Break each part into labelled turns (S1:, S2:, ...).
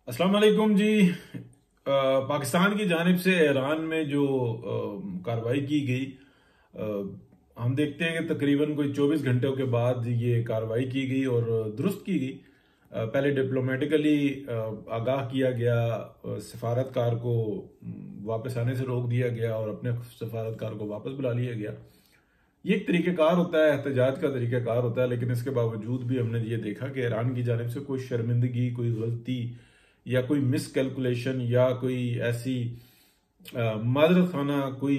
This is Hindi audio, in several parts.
S1: अस्सलाम वालेकुम जी। पाकिस्तान की जानिब से ईरान में जो कार्रवाई की गई, हम देखते हैं कि तकरीबन कोई 24 घंटों के बाद ये कार्रवाई की गई और दुरुस्त की गई। पहले डिप्लोमेटिकली आगाह किया गया, सफारतकार को वापस आने से रोक दिया गया और अपने सफारतकार को वापस बुला लिया गया। ये एक तरीक़ेकार होता है, एहतजाज का तरीक़ेकार होता है, लेकिन इसके बावजूद भी हमने ये देखा कि ईरान की जानिब से कोई शर्मिंदगी, कोई गलती या कोई मिस कैलकुलेशन या कोई ऐसी मादरत खाना कोई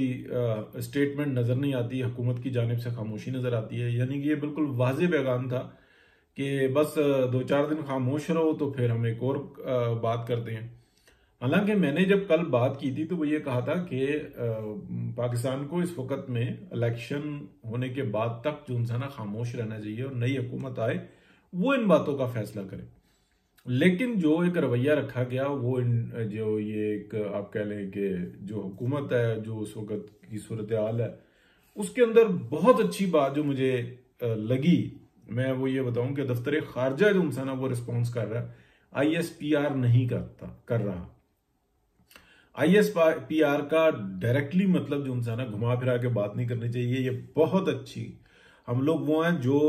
S1: स्टेटमेंट नज़र नहीं आती। हुकूमत की जानिब से खामोशी नज़र आती है। यानी कि ये बिल्कुल वाज़ेह पैगाम था कि बस 2-4 दिन खामोश रहो तो फिर हम एक और बात करते हैं। हालांकि मैंने जब कल बात की थी तो वो ये कहा था कि पाकिस्तान को इस वक्त में इलेक्शन होने के बाद तक जो इंसान खामोश रहना चाहिए और नई हुकूमत आए वो इन बातों का फैसला करे। लेकिन जो एक रवैया रखा गया वो जो ये एक आप कह लें कि जो हुकूमत है, जो उस वक्त की सूरत हाल है, उसके अंदर बहुत अच्छी बात जो मुझे लगी, मैं वो ये बताऊं कि दफ्तर खारजा जो इंसान वो रिस्पॉन्स कर रहा है, ISPR नहीं कर रहा। ISPR का डायरेक्टली मतलब जो इंसान घुमा फिरा के बात नहीं करनी चाहिए। ये बहुत अच्छी, हम लोग वो हैं जो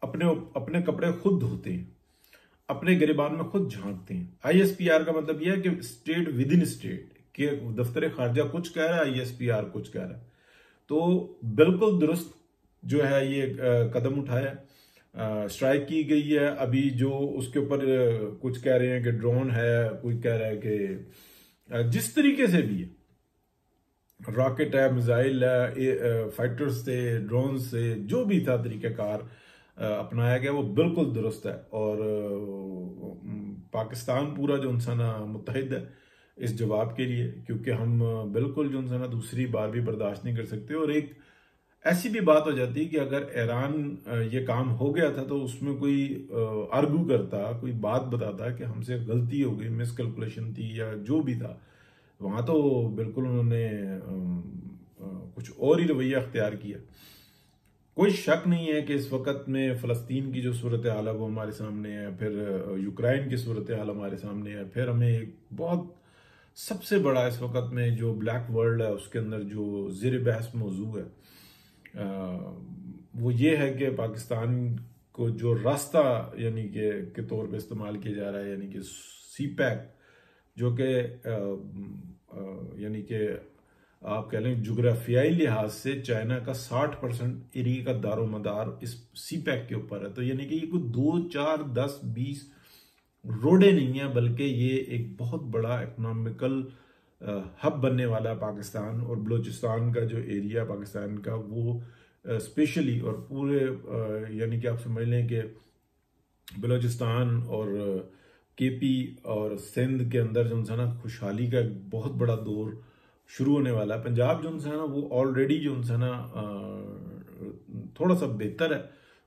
S1: अपने अपने कपड़े खुद धोते हैं, अपने गिरबान में खुद झांकते हैं। ISPR का मतलब यह है कि स्टेट विद इन स्टेट के दफ्तर खारजा कुछ कह रहा है, ISPR कुछ कह रहा है। तो बिल्कुल दुरुस्त जो है ये कदम उठाया, स्ट्राइक की गई है। अभी जो उसके ऊपर कुछ कह रहे हैं कि ड्रोन है, कोई कह रहा है कि जिस तरीके से भी है, रॉकेट है, मिसाइल है, फाइटर्स थे, ड्रोन से जो भी था तरीक़ाकार अपनाया गया वो बिल्कुल दुरुस्त है। और पाकिस्तान पूरा जो इंसान मुत्तहिद है इस जवाब के लिए, क्योंकि हम बिल्कुल जो इंसान दूसरी बार भी बर्दाश्त नहीं कर सकते। और एक ऐसी भी बात हो जाती है कि अगर ईरान ये काम हो गया था तो उसमें कोई आर्गू करता, कोई बात बताता कि हमसे गलती हो गई, मिसकैलकुलेशन थी या जो भी था, वहां तो बिल्कुल उन्होंने कुछ और ही रवैया अख्तियार किया। कोई शक नहीं है कि इस वक्त में फ़लस्तीन की जो सूरत हाल है वो हमारे सामने है, फिर यूक्रेन की सूरत हाल हमारे सामने है, फिर हमें एक बहुत सबसे बड़ा इस वक्त में जो ब्लैक वर्ल्ड है उसके अंदर जो ज़ेर बहस मौजू है, वो ये है कि पाकिस्तान को जो रास्ता यानी के तौर पे इस्तेमाल किया जा रहा है, यानी कि CPEC, जो कि यानी कि आप कह लें जोग्राफियाई लिहाज से चाइना का 60% एरिया का दारोमदार इस CPEC के ऊपर है। तो यानी कि ये कोई 2, 4, 10, 20 रोडे नहीं है, बल्कि ये एक बहुत बड़ा इकोनॉमिकल हब बनने वाला है पाकिस्तान। और बलूचिस्तान का जो एरिया पाकिस्तान का वो स्पेशली और पूरे यानी कि आप समझ लें कि बलूचिस्तान और KP और सिंध के अंदर जो है ना खुशहाली का एक बहुत बड़ा दौर शुरू होने वाला है। पंजाब जो है ना वो ऑलरेडी जो है ना थोड़ा सा बेहतर है,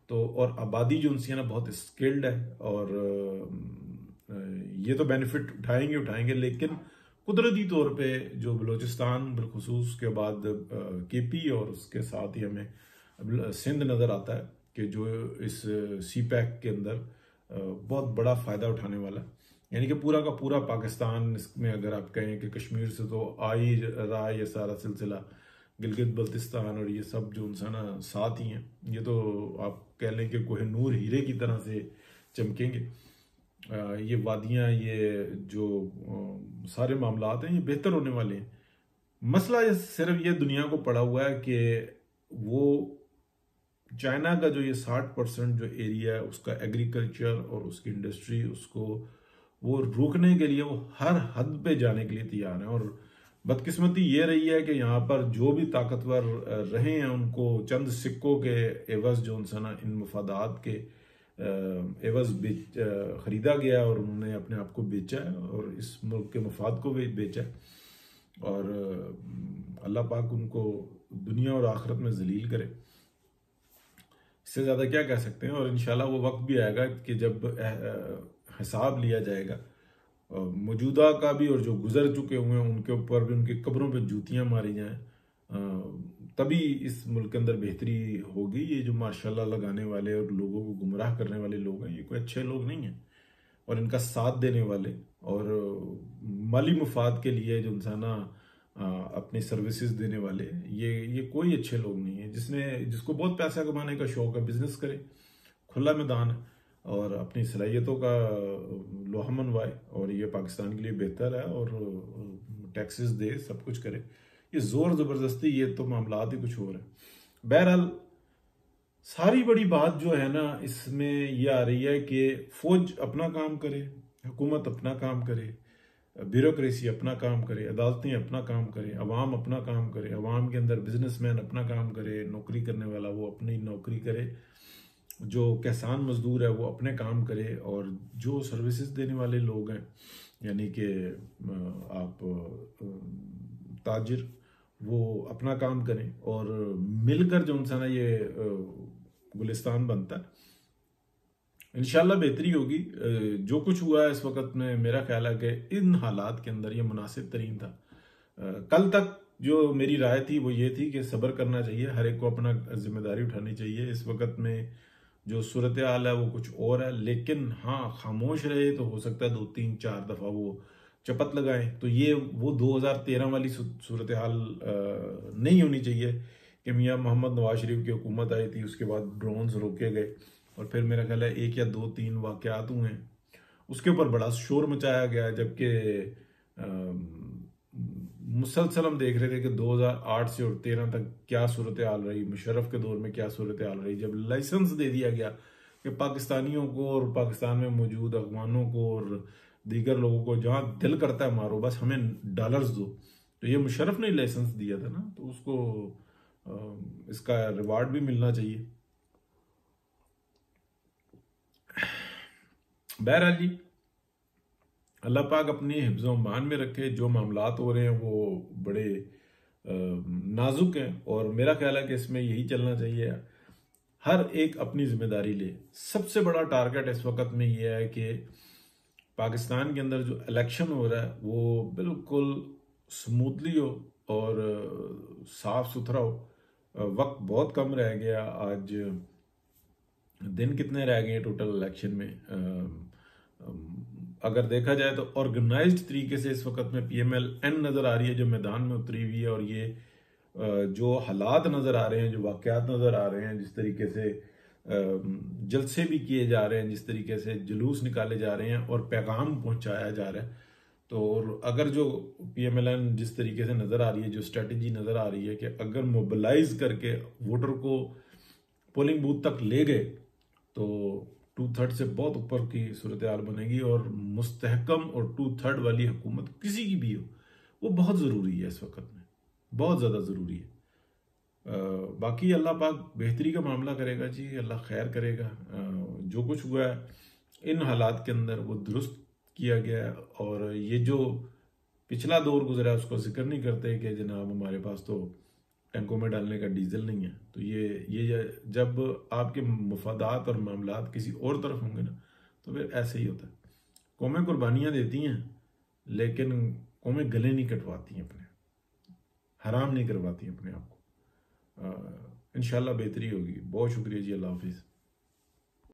S1: तो और आबादी जो है ना बहुत स्किल्ड है, और ये तो बेनिफिट उठाएंगे, लेकिन कुदरती तौर पे जो बलूचिस्तान बिलखुसूस के बाद KP और उसके साथ ही हमें सिंध नज़र आता है कि जो इस CPEC के अंदर बहुत बड़ा फ़ायदा उठाने वाला है। यानी कि पूरा का पूरा पाकिस्तान इसमें, अगर आप कहें कि कश्मीर से तो आ ही रहा है ये सारा सिलसिला, गिलगित बल्तिस्तान और ये सब जो इंसान साथ ही हैं, ये तो आप कह लें कि कोहिनूर हीरे की तरह से चमकेंगे। ये वादियाँ, ये जो सारे मामलात हैं, ये बेहतर होने वाले हैं। मसला सिर्फ ये दुनिया को पड़ा हुआ है कि वो चाइना का जो ये 60% जो एरिया है उसका एग्रीकल्चर और उसकी इंडस्ट्री, उसको वो रोकने के लिए वो हर हद पे जाने के लिए तैयार है। और बदकिस्मती ये रही है कि यहाँ पर जो भी ताकतवर रहे हैं उनको चंद सिक्कों के एवज जो इंसान इन मफादात के एवज खरीदा गया और उन्होंने अपने आप को बेचा है और इस मुल्क के मफाद को भी बेचा है। और अल्लाह पाक उनको दुनिया और आखिरत में जलील करे, इससे ज़्यादा क्या कह सकते हैं। और इंशाल्लाह वो वक्त भी आएगा कि जब हिसाब लिया जाएगा मौजूदा का भी, और जो गुजर चुके हुए हैं उनके ऊपर भी, उनकी कब्रों पे जूतियां मारी जाएं, तभी इस मुल्क के अंदर बेहतरी होगी। ये जो माशाल्लाह लगाने वाले और लोगों को गुमराह करने वाले लोग हैं, ये कोई अच्छे लोग नहीं हैं। और इनका साथ देने वाले और माली मुफाद के लिए जो इंसान अपनी सर्विसेज देने वाले, ये कोई अच्छे लोग नहीं है। जिसको बहुत पैसा कमाने का शौक है, बिजनेस करे, खुला मैदान है, और अपनी सलाहियतों का लोहा मनवाए, और ये पाकिस्तान के लिए बेहतर है, और टैक्सेस दे, सब कुछ करे। ये जोर जबरदस्ती, ये तो मामलात ही कुछ और है। बहरहाल सारी बड़ी बात जो है ना इसमें ये आ रही है कि फौज अपना काम करे, हुकूमत अपना काम करे, ब्यूरोक्रेसी अपना काम करे, अदालतें अपना काम करे, अवाम अपना काम करे, अवाम के अंदर बिजनेसमैन अपना काम करे, नौकरी करने वाला वो अपनी नौकरी करे, जो किसान मजदूर है वो अपने काम करे, और जो सर्विसेज देने वाले लोग हैं यानी कि आप ताजिर, वो अपना काम करें, और मिलकर जो इंसान ये गुलिस्तान बनता है, इंशाल्लाह बेहतरी होगी। जो कुछ हुआ है इस वक्त में, मेरा ख्याल है कि इन हालात के अंदर ये मुनासिब तरीन था। कल तक जो मेरी राय थी वो ये थी कि सब्र करना चाहिए, हर एक को अपना जिम्मेदारी उठानी चाहिए। इस वक्त में जो सूरत हाल है वो कुछ और है, लेकिन हाँ, खामोश रहे तो हो सकता है 2-3-4 दफा वो चपत लगाएं। तो ये वो 2013 वाली सूरत हाल नहीं होनी चाहिए कि मियाँ मोहम्मद नवाज शरीफ की हुकूमत आई थी, उसके बाद ड्रोन्स रोके गए, और फिर मेरा ख्याल है 1 या 2-3 वाकयात हुए हैं, उसके ऊपर बड़ा शोर मचाया गया। जबकि मुसलसल हम देख रहे थे कि 2008 से और 13 तक क्या सूरत हाल रही, मुशर्रफ के दौर में क्या सूरत हाल रही, जब लाइसेंस दे दिया गया कि पाकिस्तानियों को और पाकिस्तान में मौजूद अफगानों को और दीगर लोगों को जहां दिल करता है मारो, बस हमें डॉलर्स दो। तो ये मुशर्रफ ने लाइसेंस दिया था ना, तो उसको इसका रिवार्ड भी मिलना चाहिए। बहरहाल जी, अल्लाह पाक अपनी हिफ्ज़ मान में रखे। जो मामलात हो रहे हैं वो बड़े नाजुक हैं, और मेरा ख्याल है कि इसमें यही चलना चाहिए, हर एक अपनी जिम्मेदारी ले। सबसे बड़ा टारगेट इस वक्त में यह है कि पाकिस्तान के अंदर जो इलेक्शन हो रहा है वो बिल्कुल स्मूथली हो और साफ सुथरा हो। वक्त बहुत कम रह गया, आज दिन कितने रह गए टोटल इलेक्शन में। अगर देखा जाए तो ऑर्गेनाइज्ड तरीके से इस वक्त में PMLN नज़र आ रही है जो मैदान में उतरी हुई है, और ये जो हालात नज़र आ रहे हैं, जो वाक़यात नज़र आ रहे हैं, जिस तरीके से जलसे भी किए जा रहे हैं, जिस तरीके से जुलूस निकाले जा रहे हैं और पैगाम पहुंचाया जा रहा है, तो अगर जो PMLN जिस तरीके से नज़र आ रही है, जो स्ट्रेटजी नज़र आ रही है कि अगर मोबिलाइज करके वोटर को पोलिंग बूथ तक ले गए तो 2/3 से बहुत ऊपर की सूरत हाल बनेगी, और मुस्तहकम और 2/3 वाली हुकूमत किसी की भी हो वो बहुत ज़रूरी है इस वक्त में, बहुत ज़्यादा ज़रूरी है। बाकी अल्लाह पाक बेहतरी का मामला करेगा जी, अल्लाह खैर करेगा। जो कुछ हुआ है इन हालात के अंदर वो दुरुस्त किया गया है, और ये जो पिछला दौर गुजरा है उसको जिक्र नहीं करते कि जनाब हमारे पास तो टैंकों में डालने का डीजल नहीं है। तो ये जब आपके मफादात और मामलात किसी और तरफ होंगे ना, तो फिर ऐसे ही होता है। कौमें कुर्बानियाँ देती हैं, लेकिन कौमें गले नहीं कटवाती हैं अपने, हराम नहीं करवाती हैं अपने आप को। इंशाल्लाह बेहतरी होगी। बहुत शुक्रिया जी, अल्लाह हाफिज़।